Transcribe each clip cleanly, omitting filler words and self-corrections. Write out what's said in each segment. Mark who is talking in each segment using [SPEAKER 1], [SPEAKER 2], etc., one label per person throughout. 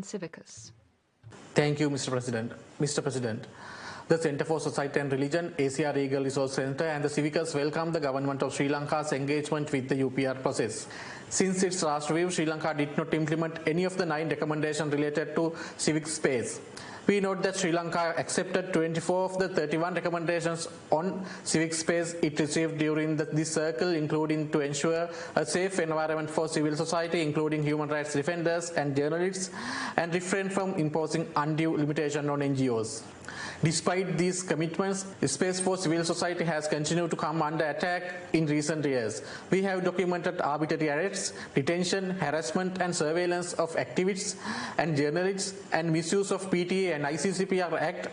[SPEAKER 1] on Civicus.
[SPEAKER 2] Thank you, Mr. President. Mr. President, the Centre for Society and Religion, ACR Eagle Resource Centre and the Civicus welcome the Government of Sri Lanka's engagement with the UPR process. Since its last review, Sri Lanka did not implement any of the 9 recommendations related to civic space. We note that Sri Lanka accepted 24 of the 31 recommendations on civic space it received during this circle, including to ensure a safe environment for civil society, including human rights defenders and journalists, and refrain from imposing undue limitation on NGOs. Despite these commitments, space for civil society has continued to come under attack in recent years. We have documented arbitrary arrests, detention, harassment and surveillance of activists and journalists, and misuse of PTA and ICCPR Act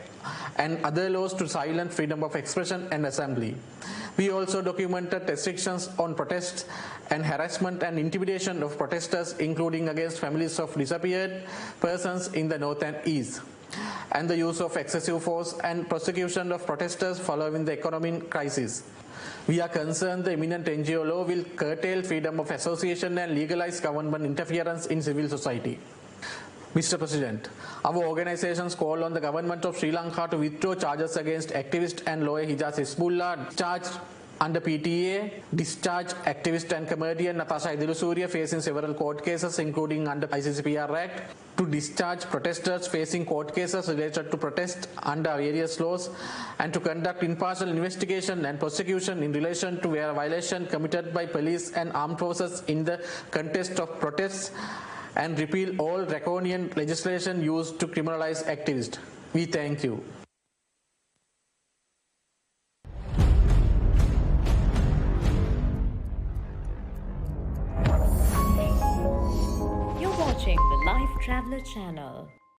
[SPEAKER 2] and other laws to silence freedom of expression and assembly. We also documented restrictions on protests and harassment and intimidation of protesters, including against families of disappeared persons in the north and east, and the use of excessive force and prosecution of protesters following the economic crisis. We are concerned the imminent NGO law will curtail freedom of association and legalize government interference in civil society. Mr. President, our organizations call on the government of Sri Lanka to withdraw charges against activist and lawyer Hijaz Hizbullah, charged under PTA, discharge activist and comedian Natasha Idilusuriya facing several court cases including under ICCPR Act, to discharge protesters facing court cases related to protest under various laws, and to conduct impartial investigation and prosecution in relation to violation committed by police and armed forces in the context of protests, and repeal all draconian legislation used to criminalize activists. We thank you.
[SPEAKER 3] You're watching the Life Traveler channel.